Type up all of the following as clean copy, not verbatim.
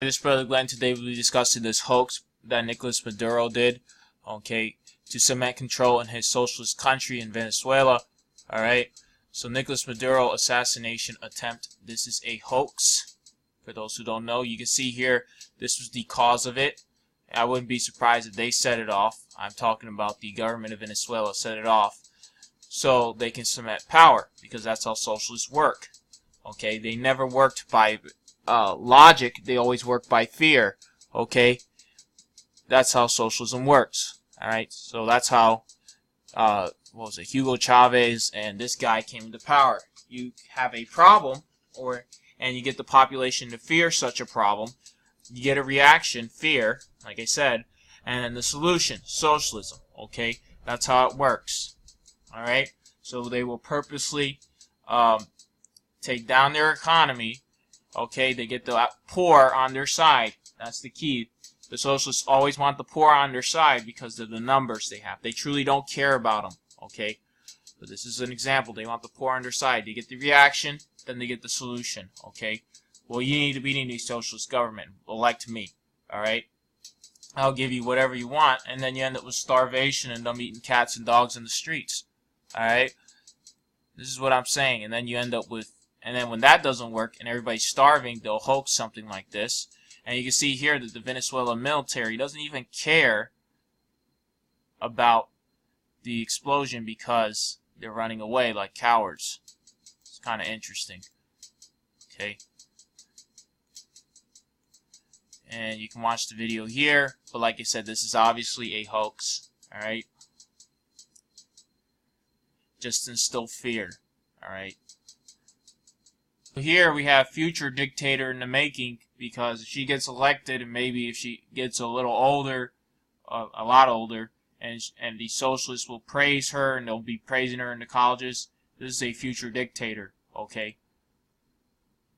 This brother Glenn. Today we'll be discussing this hoax that Nicolas Maduro did, okay, to cement control in his socialist country in Venezuela. Alright, so Nicolas Maduro assassination attempt. This is a hoax. For those who don't know, you can see here, this was the cause of it. I wouldn't be surprised if they set it off. I'm talking about the government of Venezuela set it off so they can cement power, because that's how socialists work. Okay, they never worked by logic, they always work by fear. Okay, that's how socialism works. Alright, so that's how what was it, Hugo Chavez and this guy came into power. You have a problem, and you get the population to fear such a problem. You get a reaction, fear, like I said, and then the solution, socialism. Okay, that's how it works. Alright, so they will purposely take down their economy. Okay, they get the poor on their side. That's the key. The socialists always want the poor on their side because of the numbers they have. They truly don't care about them. Okay, but this is an example. They want the poor on their side. They get the reaction, then they get the solution. Okay, well, you need to be in a socialist government. Elect me. Alright, I'll give you whatever you want, and then you end up with starvation and them eating cats and dogs in the streets. Alright, this is what I'm saying. And then you end up with, and then when that doesn't work and everybody's starving, they'll hoax something like this. And you can see here that the Venezuelan military doesn't even care about the explosion because they're running away like cowards. It's kind of interesting. Okay. And you can watch the video here. But like I said, this is obviously a hoax. Alright. Just to instill fear. Alright. Here we have future dictator in the making, because if she gets elected, and maybe if she gets a little older, a lot older, and the socialists will praise her, and they'll be praising her in the colleges, this is a future dictator. Okay,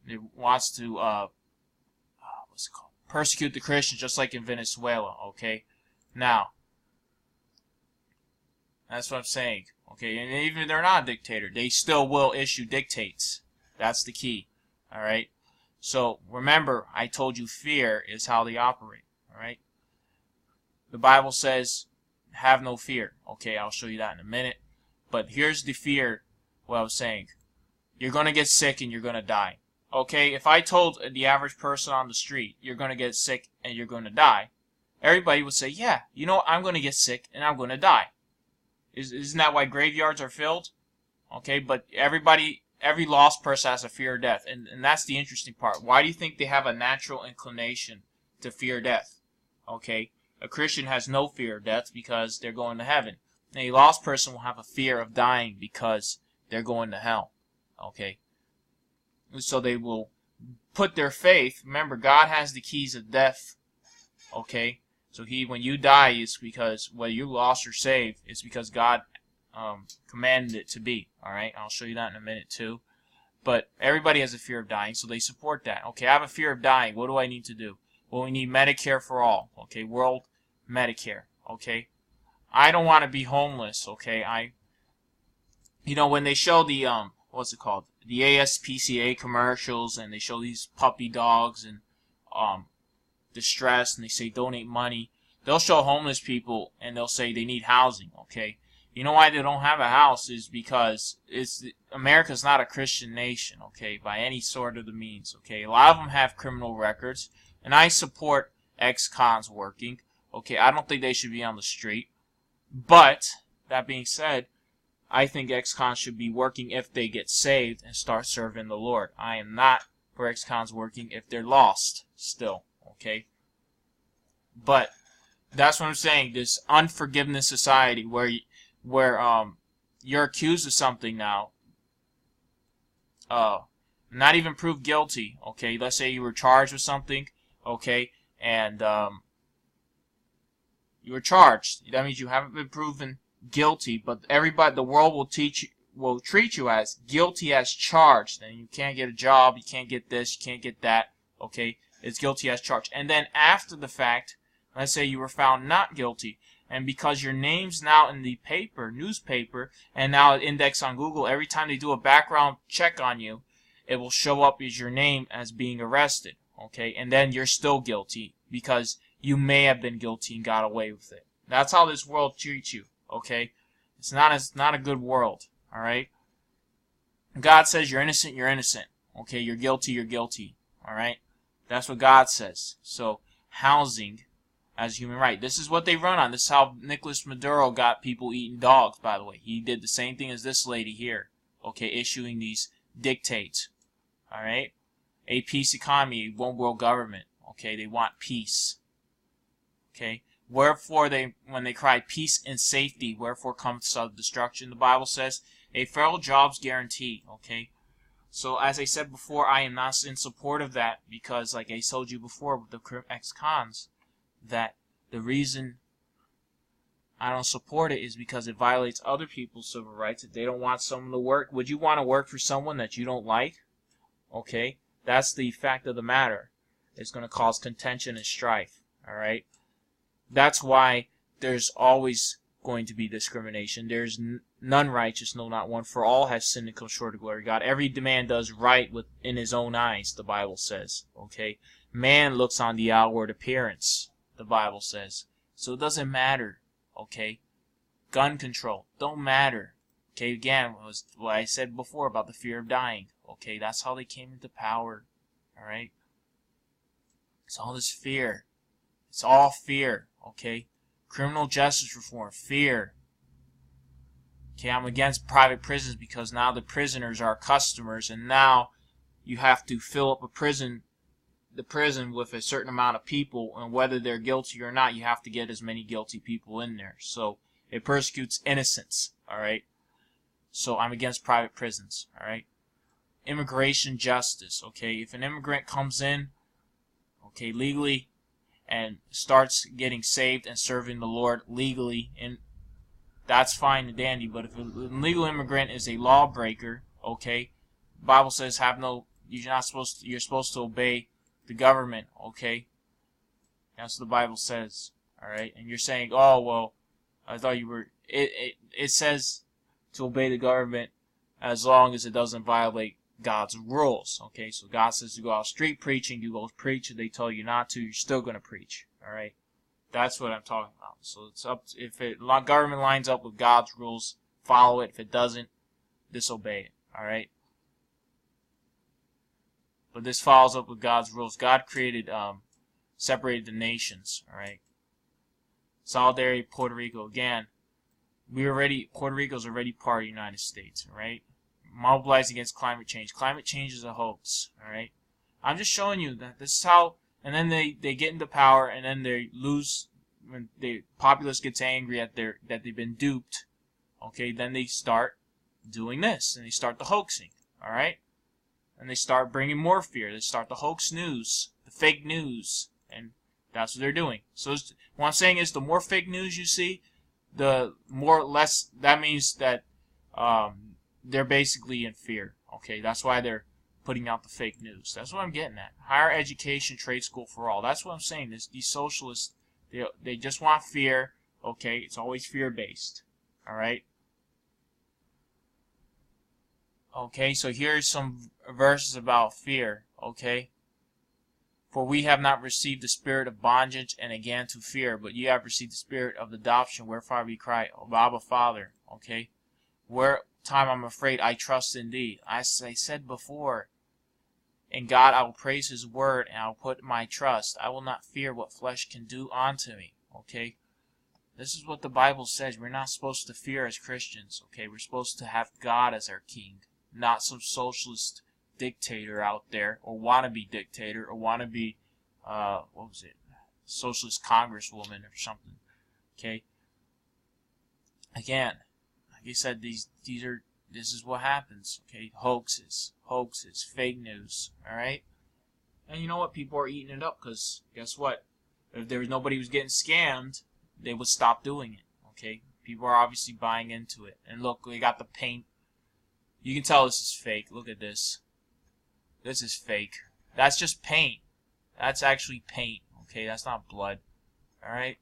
it wants to what's it called? Persecute the Christians, just like in Venezuela. Okay, now that's what I'm saying. Okay, and even if they're not a dictator, they still will issue dictates. That's the key. Alright? So, remember, I told you fear is how they operate. Alright? The Bible says, have no fear. Okay, I'll show you that in a minute. But here's the fear, what I was saying. You're going to get sick and you're going to die. Okay, if I told the average person on the street, you're going to get sick and you're going to die, everybody would say, yeah, you know, I'm going to get sick and I'm going to die. Isn't that why graveyards are filled? Okay, but every lost person has a fear of death. And that's the interesting part. Why do you think they have a natural inclination to fear death? Okay, a Christian has no fear of death because they're going to heaven. And a lost person will have a fear of dying because they're going to hell. Okay, so they will put their faith. Remember, God has the keys of death. Okay, so when you die, it's because whether you lost or saved, it's because God commanded it to be. Alright, I'll show you that in a minute too. But everybody has a fear of dying, so they support that. Okay, I have a fear of dying. What do I need to do? Well, we need Medicare for all. Okay, world Medicare. Okay, I don't want to be homeless. Okay, you know, when they show the what's it called, the ASPCA commercials, and they show these puppy dogs and distress, and they say donate money, they'll show homeless people and they'll say they need housing. Okay, you know why they don't have a house is because America's not a Christian nation. Okay, by any sort of the means. Okay, a lot of them have criminal records, and I support ex-cons working. Okay, I don't think they should be on the street, but that being said, I think ex-cons should be working if they get saved and start serving the Lord. I am not for ex-cons working if they're lost still. Okay, but that's what I'm saying. This unforgiveness society where you're accused of something now, not even proved guilty. Okay, let's say you were charged with something. Okay, and you were charged. That means you haven't been proven guilty, but everybody, the world will treat you as guilty as charged. And you can't get a job, you can't get this, you can't get that. Okay, it's guilty as charged. And then after the fact, let's say you were found not guilty, and because your name's now in the newspaper, and now indexed on Google, every time they do a background check on you, it will show up as your name as being arrested. okay? And then you're still guilty because you may have been guilty and got away with it. That's how this world treats you, okay? It's not a good world, all right? God says you're innocent, okay? You're guilty, all right? That's what God says. So, housing as human right. This is what they run on. This is how Nicolas Maduro got people eating dogs, by the way. He did the same thing as this lady here, okay, issuing these dictates, all right? A peace economy, a one world government, okay? They want peace, okay? Wherefore, when they cry peace and safety, wherefore comes self-destruction, the Bible says, a federal jobs guarantee, okay? So, as I said before, I am not in support of that because, like I told you before with the ex-cons, that the reason I don't support it is because it violates other people's civil rights. If they don't want someone to work, would you want to work for someone that you don't like? Okay? That's the fact of the matter. It's going to cause contention and strife, all right? That's why there's always going to be discrimination. There's none righteous, no, not one. For all have sinned and come short of the glory of God. Every man does right within his own eyes, the Bible says. Okay? Man looks on the outward appearance, the Bible says. So it doesn't matter. Okay? Gun control, don't matter. Okay, again, was what I said before about the fear of dying. Okay, that's how they came into power. Alright? It's all this fear. It's all fear. Okay? Criminal justice reform, fear. Okay, I'm against private prisons because now the prisoners are customers, and now you have to fill up the prison with a certain amount of people, and whether they're guilty or not, you have to get as many guilty people in there. So it persecutes innocents. All right. So I'm against private prisons. All right. Immigration justice. Okay, if an immigrant comes in, okay, legally, and starts getting saved and serving the Lord legally, and that's fine and dandy. But if an illegal immigrant is a lawbreaker, okay, the Bible says you're supposed to obey the government, okay? That's what the Bible says, all right? And you're saying, oh, well, I thought you were, it says to obey the government as long as it doesn't violate God's rules, okay? So God says to go out street preaching, you go preach, if they tell you not to, you're still going to preach, all right? That's what I'm talking about. So it's up to, if government lines up with God's rules, follow it. If it doesn't, disobey it, all right? But this follows up with God's rules. God created, separated the nations, all right? Solidarity, Puerto Rico, again, Puerto Rico's already part of the United States, all right? Mobilizing against climate change. Climate change is a hoax, all right? I'm just showing you that this is how, and then they get into power, and then they lose, when the populace gets angry that they've been duped, okay, then they start doing this, and they start the hoaxing, all right? And they start bringing more fear. They start the hoax news, the fake news, and that's what they're doing. So what I'm saying is, the more fake news you see, the less that means that they're basically in fear. Okay, that's why they're putting out the fake news. That's what I'm getting at. Higher education, trade school for all. That's what I'm saying. These socialists, they just want fear. Okay, it's always fear-based. All right. Okay, so here's some verses about fear, okay? For we have not received the spirit of bondage and again to fear, but you have received the spirit of adoption, wherefore we cry, O Abba, Father, okay? Where time I'm afraid, I trust in thee. As I said before, in God I will praise his word, and I will put my trust. I will not fear what flesh can do unto me, okay? This is what the Bible says. We're not supposed to fear as Christians, okay? We're supposed to have God as our king. Not some socialist dictator out there, or wannabe dictator, or wannabe, socialist congresswoman or something. Okay. Again, like I said, this is what happens. Okay, hoaxes, fake news. All right, and you know what? People are eating it up because guess what? If there was nobody who was getting scammed, they would stop doing it. Okay, people are obviously buying into it. And look, they got the paint. You can tell this is fake. Look at this. This is fake. That's just paint. That's actually paint. Okay, that's not blood. Alright?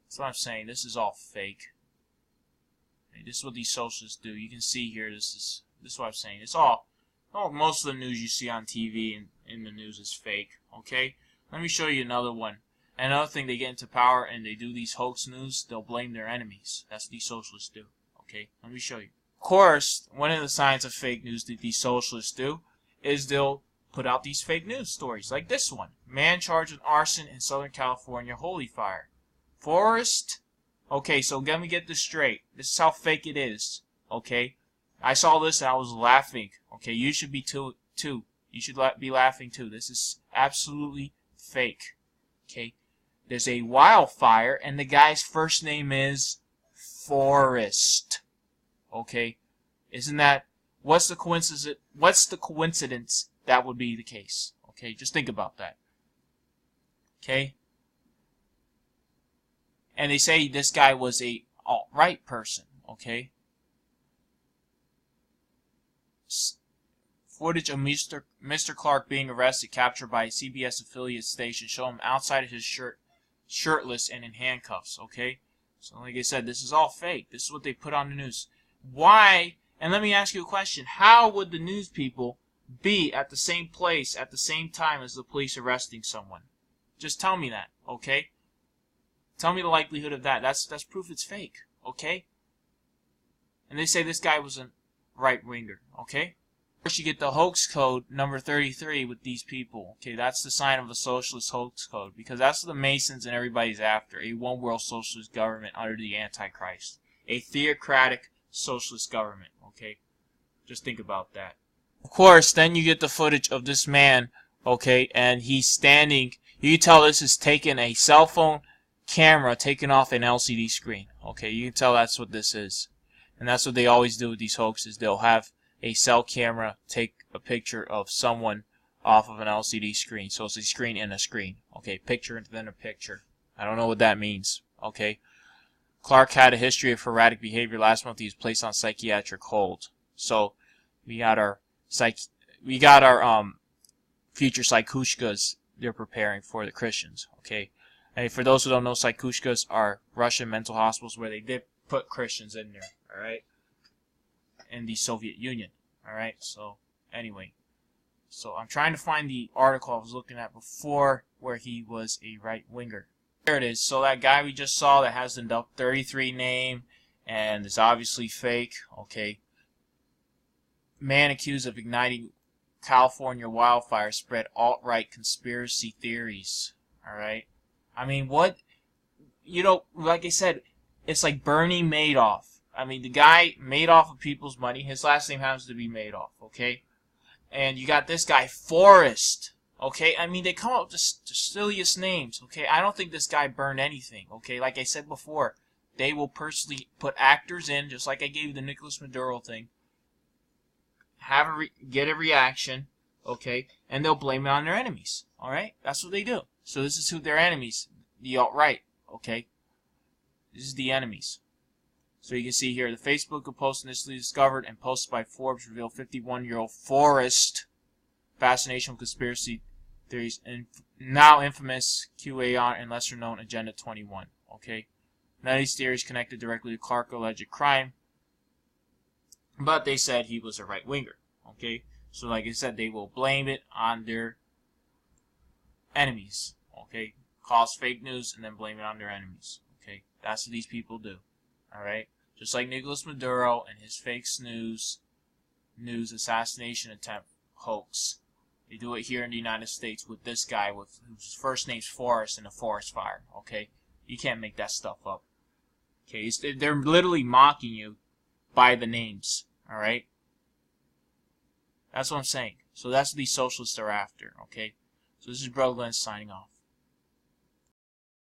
That's what I'm saying. This is all fake. Okay, this is what these socialists do. You can see here, this is what I'm saying. It's all Oh, most of the news you see on TV and in the news is fake, okay? Let me show you another one. Another thing, they get into power and they do these hoax news, they'll blame their enemies. That's what these socialists do, okay? Let me show you. Of course, one of the signs of fake news that these socialists do is they'll put out these fake news stories, like this one. Man charged with arson in Southern California holy fire. Forest? Okay, so let me get this straight. This is how fake it is, okay? I saw this and I was laughing. Okay, you should be too. You should be laughing too. This is absolutely fake. Okay, there's a wildfire and the guy's first name is Forrest. Okay, isn't that? What's the coincidence? What's the coincidence that would be the case? Okay, just think about that. Okay, and they say this guy was a alt-right person. Okay. Footage of Mr. Clark being arrested, captured by a CBS affiliate station, show him outside of his shirtless and in handcuffs, okay? So like I said, this is all fake. This is what they put on the news. Why? And let me ask you a question. How would the news people be at the same place at the same time as the police arresting someone? Just tell me that, okay? Tell me the likelihood of that. That's proof it's fake, okay? And they say this guy was a right-winger, okay? First, you get the hoax code number 33 with these people. Okay, that's the sign of a socialist hoax code, because that's what the Masons and everybody's after. A one-world socialist government under the Antichrist. A theocratic socialist government, okay? Just think about that. Of course, then you get the footage of this man, okay, and he's standing. You can tell this is taking a cell phone camera taken off an LCD screen. Okay, you can tell that's what this is. And that's what they always do with these hoaxes. They'll have a cell camera take a picture of someone off of an LCD screen. So it's a screen in a screen. Okay, picture and then a picture. I don't know what that means. Okay. Clark had a history of erratic behavior. Last month he was placed on psychiatric hold. So we got our future psychushkas they're preparing for the Christians. Okay. And for those who don't know, psychushkas are Russian mental hospitals where they did put Christians in there. All right. In the Soviet Union. Alright, so anyway. So I'm trying to find the article I was looking at before where he was a right-winger. There it is. So that guy we just saw that has the 33 name and is obviously fake. Okay. Man accused of igniting California wildfire spread alt-right conspiracy theories. Alright. I mean, what? You know, like I said, it's like Bernie Madoff. I mean, the guy made off of people's money. His last name happens to be Madoff, okay? And you got this guy, Forrest, okay? I mean, they come up with the silliest names, okay? I don't think this guy burned anything, okay? Like I said before, they will personally put actors in, just like I gave you the Nicolas Maduro thing, get a reaction, okay? And they'll blame it on their enemies, alright? That's what they do. So this is who their enemies, the alt-right, okay? This is the enemies. So you can see here, the Facebook post initially discovered and posted by Forbes revealed 51-year-old Forrest fascination with conspiracy theories and now infamous QAnon and lesser known Agenda 21. Okay, none of these theories connected directly to Clark's alleged crime, but they said he was a right-winger. Okay, so like I said, they will blame it on their enemies. Okay, cause fake news and then blame it on their enemies. Okay, that's what these people do. Alright? Just like Nicolas Maduro and his fake news assassination attempt hoax. They do it here in the United States with this guy whose first name's Forrest in the forest fire. Okay? You can't make that stuff up. Okay? They're literally mocking you by the names. Alright? That's what I'm saying. So that's what these socialists are after. Okay? So this is Bro Glenn signing off.